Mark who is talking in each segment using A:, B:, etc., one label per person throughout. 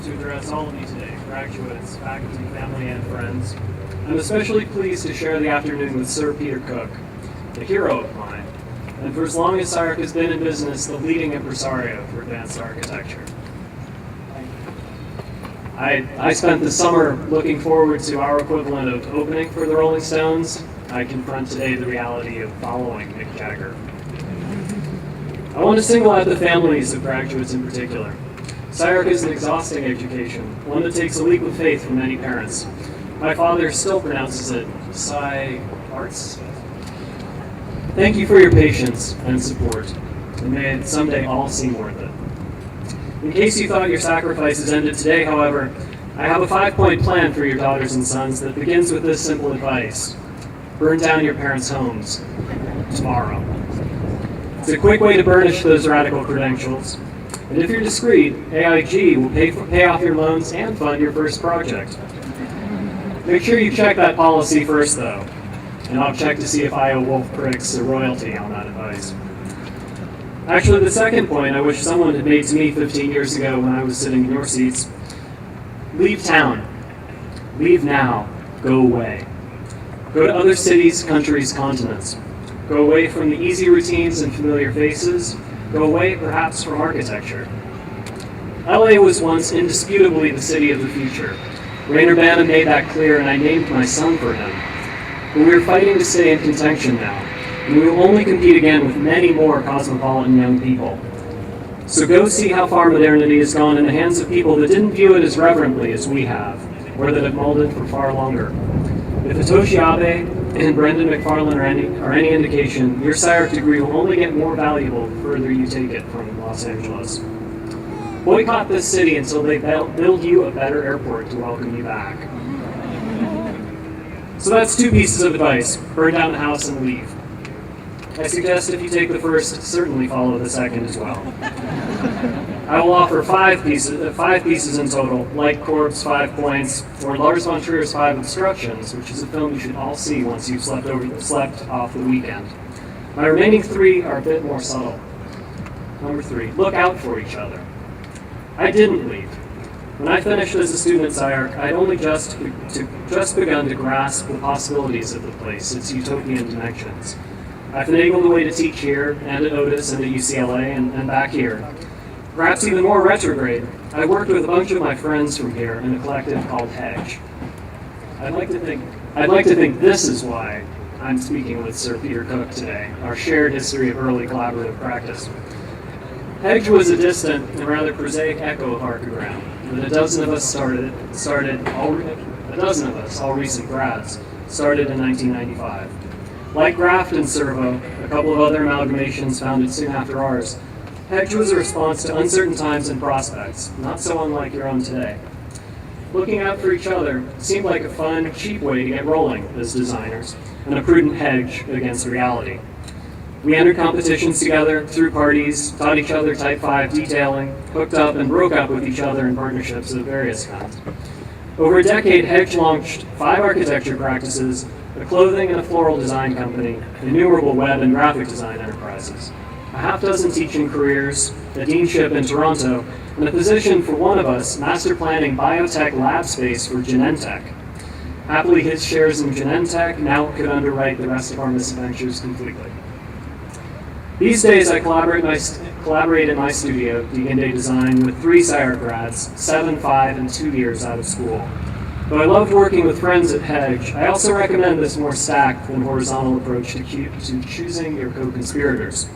A: honored to address all of you today, graduates, faculty, family, and friends. I'm especially pleased to share the afternoon with Sir Peter Cook, a hero of mine, and for as long as SCI-Arc has been in business, the leading impresario for advanced architecture. I spent the summer looking forward to our equivalent of opening for the Rolling Stones. I confront today the reality of following Mick Jagger. I want to single out the families of graduates in particular. SCI-Arc is an exhausting education, one that takes a leap of faith for many parents. My father still pronounces it SCI-Arts. Thank you for your patience and support, and may it someday all seem worth it. In case you thought your sacrifices ended today, however, I have a 5-point plan for your daughters and sons that begins with this simple advice. Burn down your parents' homes tomorrow. It's a quick way to burnish those radical credentials. And if you're discreet, AIG will pay off your loans and fund your first project. Make sure you check that policy first, though, and I'll check to see if I owe Wolf Pricks a royalty on that advice. Actually, the second point I wish someone had made to me 15 years ago when I was sitting in your seats: leave town. Leave now. Go away. Go to other cities, countries, continents. Go away from the easy routines and familiar faces. Go away, perhaps, from architecture. LA was once indisputably the city of the future. Rainer Banham made that clear, and I named my son for him. But we are fighting to stay in contention now, and we will only compete again with many more cosmopolitan young people. So go see how far modernity has gone in the hands of people that didn't view it as reverently as we have, or that have molded for far longer. If Hitoshi Abe and Brendan McFarlane are any indication, your SCI-Arc degree will only get more valuable the further you take it from Los Angeles. Boycott this city until they build you a better airport to welcome you back. So that's 2 pieces of advice: burn down the house and leave. I suggest if you take the first, certainly follow the second as well. I will offer 5 pieces in total: Like Corp's 5 points, or Lars von Trier's 5 obstructions, which is a film you should all see once you've slept off the weekend. My remaining 3 are a bit more subtle. Number 3, look out for each other. I didn't leave. When I finished as a student at SCI-Arc, I'd only just begun to grasp the possibilities of the place, its utopian dimensions. I finagled a way to teach here, and at Otis, and at UCLA, and back here. Perhaps even more retrograde, I worked with a bunch of my friends from here in a collective called Hedge. I'd like to think this is why I'm speaking with Sir Peter Cook today, our shared history of early collaborative practice. Hedge was a distant and rather prosaic echo of Archigram, that a dozen of us, all recent grads, started in 1995. Like Graft and Servo, a couple of other amalgamations founded soon after ours, Hedge was a response to uncertain times and prospects, not so unlike your own today. Looking out for each other seemed like a fun, cheap way to get rolling as designers, and a prudent hedge against reality. We entered competitions together, threw parties, taught each other Type 5 detailing, hooked up and broke up with each other in partnerships of various kinds. Over a decade, Hedge launched 5 architecture practices, a clothing and a floral design company, innumerable web and graphic design enterprises, a half-dozen teaching careers, a deanship in Toronto, and a position for one of us master planning biotech lab space for Genentech. Happily, his shares in Genentech now could underwrite the rest of our misadventures completely. These days, I collaborate in my studio, Deacon Day Design, with 3 SCI-Arc grads, 7, 5, and 2 years out of school. Though I loved working with friends at Hedge, I also recommend this more stacked than horizontal approach to choosing your co-conspirators,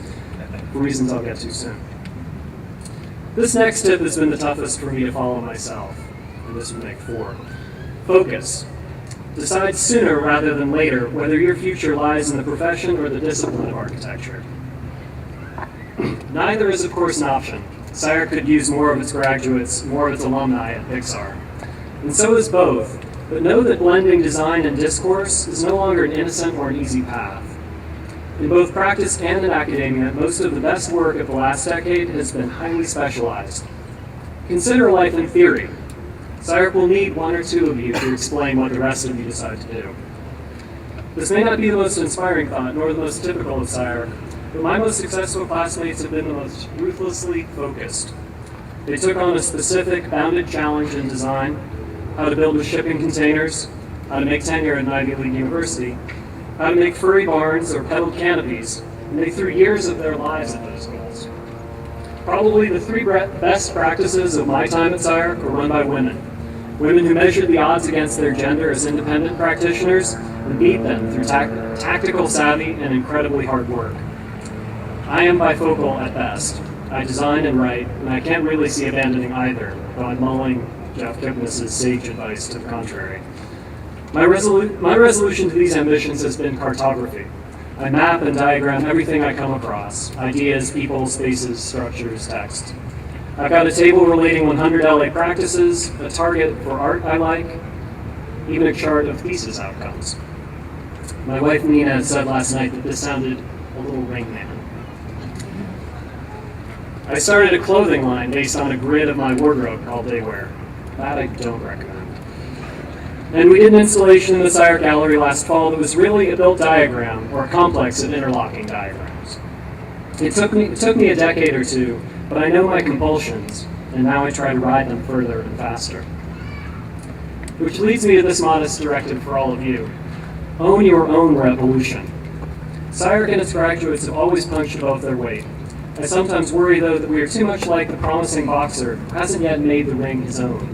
A: for reasons I'll get to soon. This next tip has been the toughest for me to follow myself, and this would make 4. Focus. Decide sooner rather than later whether your future lies in the profession or the discipline of architecture. Neither is, of course, an option. SCI-Arc could use more of its graduates, more of its alumni at Pixar. And so is both, but know that blending design and discourse is no longer an innocent or an easy path. In both practice and in academia, most of the best work of the last decade has been highly specialized. Consider life in theory. SCI-Arc will need 1 or 2 of you to explain what the rest of you decide to do. This may not be the most inspiring thought, nor the most typical of SCI-Arc, but my most successful classmates have been the most ruthlessly focused. They took on a specific bounded challenge in design, how to build with shipping containers, how to make tenure at an Ivy League university, how to make furry barns or pedaled canopies, and they threw years of their lives at those goals. Probably the three best practices of my time at SCI-Arc were run by women. Women who measured the odds against their gender as independent practitioners and beat them through tactical savvy and incredibly hard work. I am bifocal at best. I design and write, and I can't really see abandoning either, though I'm mulling Jeff Kipnis' sage advice to the contrary. My resolution to these ambitions has been cartography. I map and diagram everything I come across: ideas, people, spaces, structures, text. I've got a table relating 100 LA practices, a target for art I like, even a chart of thesis outcomes. My wife Nina had said last night that this sounded a little Rain Man. I started a clothing line based on a grid of my wardrobe called Daywear. That I don't recommend. And we did an installation in the SCI-Arc gallery last fall that was really a built diagram, or a complex of interlocking diagrams. It took me a decade or two, but I know my compulsions, and now I try to ride them further and faster. Which leads me to this modest directive for all of you. Own your own revolution. SCI-Arc and its graduates have always punched above their weight. I sometimes worry, though, that we are too much like the promising boxer who hasn't yet made the ring his own.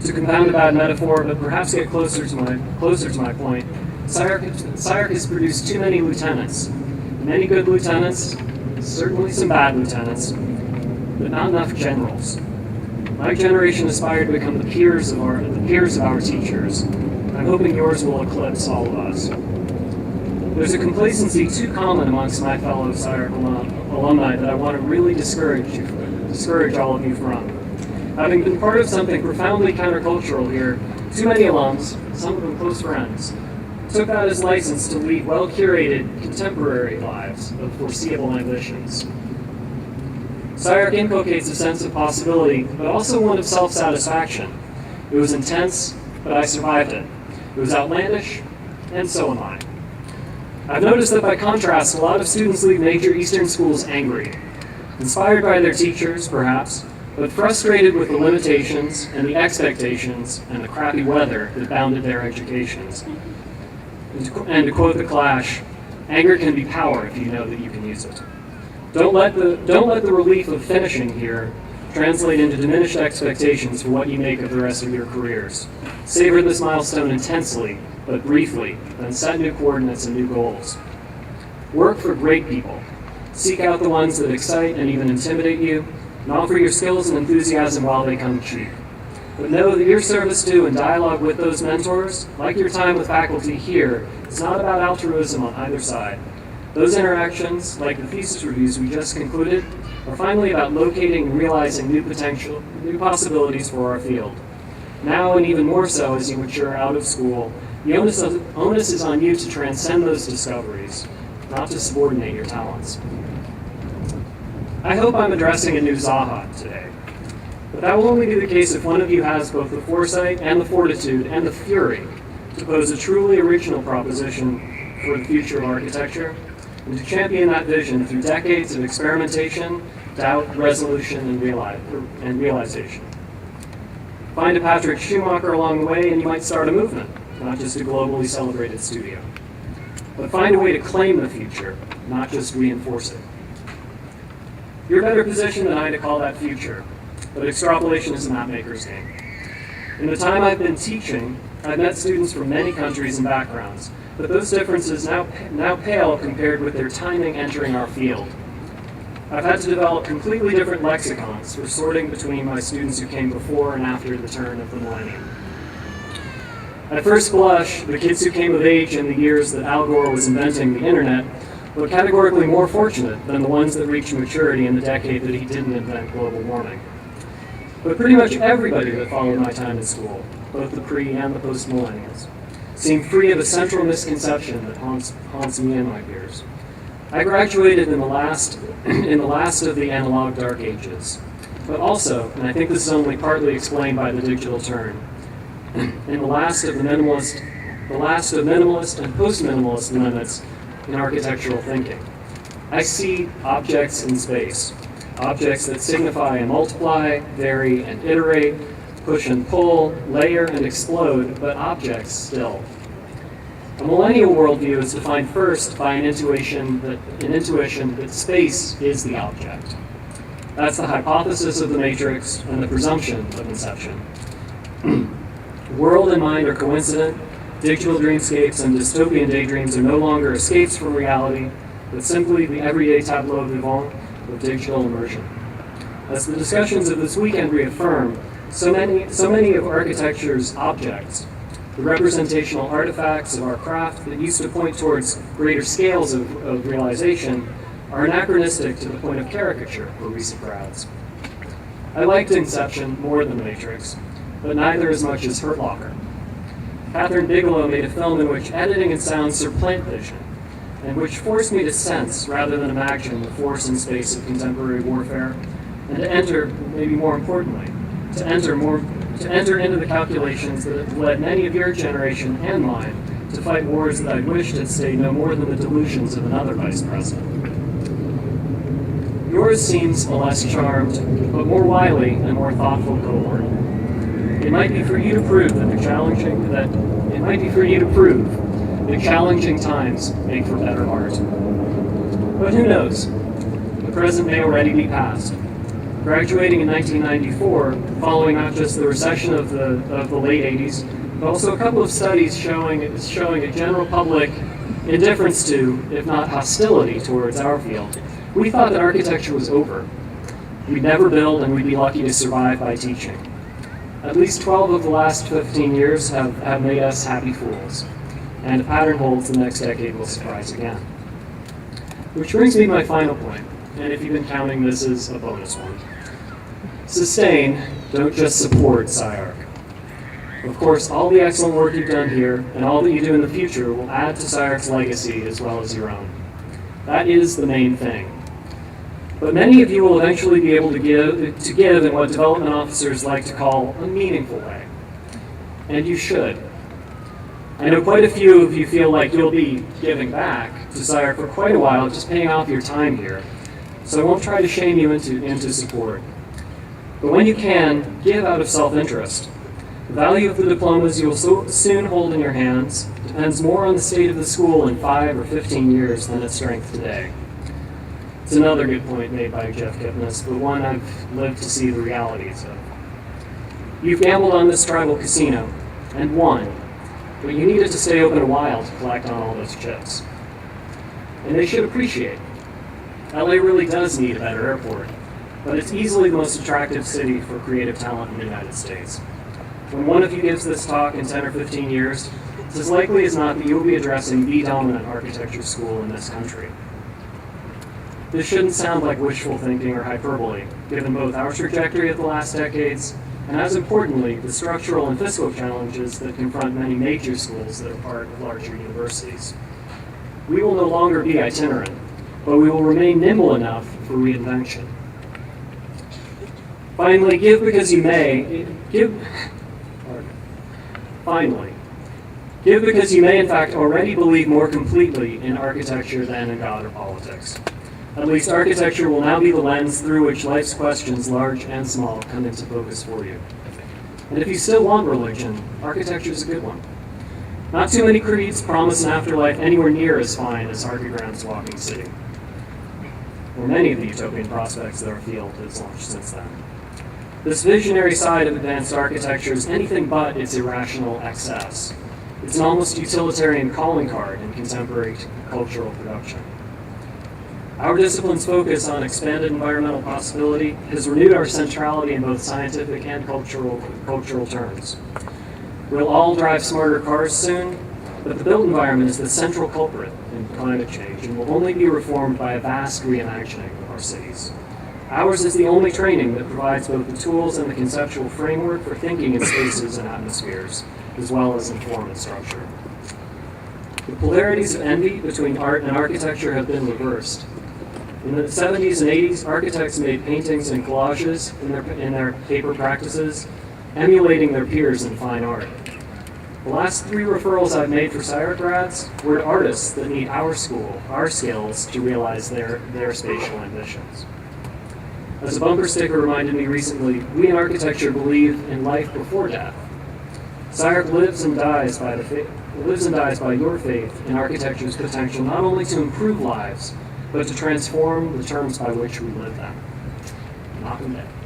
A: To compound a bad metaphor, but perhaps get closer to my point, SCI-Arc has produced too many lieutenants. Many good lieutenants, certainly some bad lieutenants, but not enough generals. My generation aspired to become the peers of our teachers. I'm hoping yours will eclipse all of us. There's a complacency too common amongst my fellow SCI-Arc alumni that I want to really discourage all of you from. Having been part of something profoundly countercultural here, too many alums, some of them close friends, took that as license to lead well-curated, contemporary lives of foreseeable ambitions. SCI-Arc inculcates a sense of possibility, but also one of self-satisfaction. It was intense, but I survived it. It was outlandish, and so am I. I've noticed that by contrast, a lot of students leave major Eastern schools angry, inspired by their teachers, perhaps, but frustrated with the limitations and the expectations and the crappy weather that bounded their educations. And to quote The Clash, anger can be power if you know that you can use it. Don't let the relief of finishing here translate into diminished expectations for what you make of the rest of your careers. Savor this milestone intensely, but briefly, then set new coordinates and new goals. Work for great people. Seek out the ones that excite and even intimidate you, and offer your skills and enthusiasm while they come cheap. But know that your service to and dialogue with those mentors, like your time with faculty here, is not about altruism on either side. Those interactions, like the thesis reviews we just concluded, are finally about locating and realizing new possibilities for our field. Now, and even more so as you mature out of school, the onus is on you to transcend those discoveries, not to subordinate your talents. I hope I'm addressing a new Zaha today, but that will only be the case if one of you has both the foresight and the fortitude and the fury to pose a truly original proposition for the future of architecture, and to champion that vision through decades of experimentation, doubt, resolution, and realization. Find a Patrick Schumacher along the way and you might start a movement, not just a globally celebrated studio. But find a way to claim the future, not just reinforce it. You're better positioned than I to call that future, but extrapolation is a mapmaker's game. In the time I've been teaching, I've met students from many countries and backgrounds, but those differences now pale compared with their timing entering our field. I've had to develop completely different lexicons for sorting between my students who came before and after the turn of the millennium. At first blush, the kids who came of age in the years that Al Gore was inventing the internet were categorically more fortunate than the ones that reached maturity in the decade that he didn't invent global warming. But pretty much everybody that followed my time at school, both the pre- and the post-millennials, seemed free of a central misconception that haunts me and my peers. I graduated in the last of the analog dark ages, but also, and I think this is only partly explained by the digital turn, in the last of minimalist and post-minimalist limits in architectural thinking. I see objects in space. objects that signify and multiply, vary and iterate, push and pull, layer and explode, but objects still. A millennial worldview is defined first by an intuition that space is the object. That's the hypothesis of the matrix and the presumption of inception. World and mind are coincident. Digital dreamscapes and dystopian daydreams are no longer escapes from reality, but simply the everyday tableau vivant of digital immersion. As the discussions of this weekend reaffirm, so many of architecture's objects, the representational artifacts of our craft that used to point towards greater scales of realization, are anachronistic to the point of caricature for recent crowds. I liked Inception more than The Matrix, but neither as much as Hurt Locker. Catherine Bigelow made a film in which editing and sound supplant vision, and which forced me to sense rather than imagine the force and space of contemporary warfare, and to enter, maybe more importantly, to enter into the calculations that have led many of your generation and mine to fight wars that I wished had stayed no more than the delusions of another vice president. Yours seems a less charmed, but more wily and more thoughtful cohort. It might be for you to prove that challenging times make for better art. But who knows? The present may already be past. Graduating in 1994, following not just the recession of the late 80s, but also a couple of studies showing a general public indifference to, if not hostility towards our field, we thought that architecture was over. We'd never build, and we'd be lucky to survive by teaching. At least 12 of the last 15 years have made us happy fools, and if pattern holds, the next decade will surprise again. Which brings me to my final point, and if you've been counting, this is a bonus one. Sustain, don't just support SCI-Arc. Of course, all the excellent work you've done here, and all that you do in the future, will add to SCI-Arc's legacy as well as your own. That is the main thing. But many of you will eventually be able to give in what development officers like to call a meaningful way. And you should. I know quite a few of you feel like you'll be giving back to SCI-Arc for quite a while, just paying off your time here. So I won't try to shame you into support. But when you can, give out of self-interest. The value of the diplomas you will soon hold in your hands depends more on the state of the school in 5 or 15 years than its strength today. It's another good point made by Jeff Kipnis, but one I've lived to see the realities of. You've gambled on this tribal casino, and won, but you needed to stay open a while to collect on all those chips. And they should appreciate. LA really does need a better airport, but it's easily the most attractive city for creative talent in the United States. When one of you gives this talk in 10 or 15 years, it's as likely as not that you'll be addressing the dominant architecture school in this country. This shouldn't sound like wishful thinking or hyperbole, given both our trajectory of the last decades, and as importantly, the structural and fiscal challenges that confront many major schools that are part of larger universities. We will no longer be itinerant, but we will remain nimble enough for reinvention. Finally, give because you may in fact already believe more completely in architecture than in God or politics. At least architecture will now be the lens through which life's questions, large and small, come into focus for you. And if you still want religion, architecture is a good one. Not too many creeds promise an afterlife anywhere near as fine as Archigram's Walking City, or many of the utopian prospects that our field has launched since then. This visionary side of advanced architecture is anything but its irrational excess. It's an almost utilitarian calling card in contemporary cultural production. Our discipline's focus on expanded environmental possibility has renewed our centrality in both scientific and cultural terms. We'll all drive smarter cars soon, but the built environment is the central culprit in climate change and will only be reformed by a vast reimagining of our cities. Ours is the only training that provides both the tools and the conceptual framework for thinking in spaces and atmospheres, as well as in form and structure. The polarities of envy between art and architecture have been reversed. In the 70s and 80s, architects made paintings and collages in their paper practices, emulating their peers in fine art. The last 3 referrals I've made for SCI-Arc grads were to artists that need our school, our skills, to realize their spatial ambitions. As a bumper sticker reminded me recently, we in architecture believe in life before death. SCI-Arc lives and dies by your faith in architecture's potential not only to improve lives, but to transform the terms by which we live them. Knock 'em down.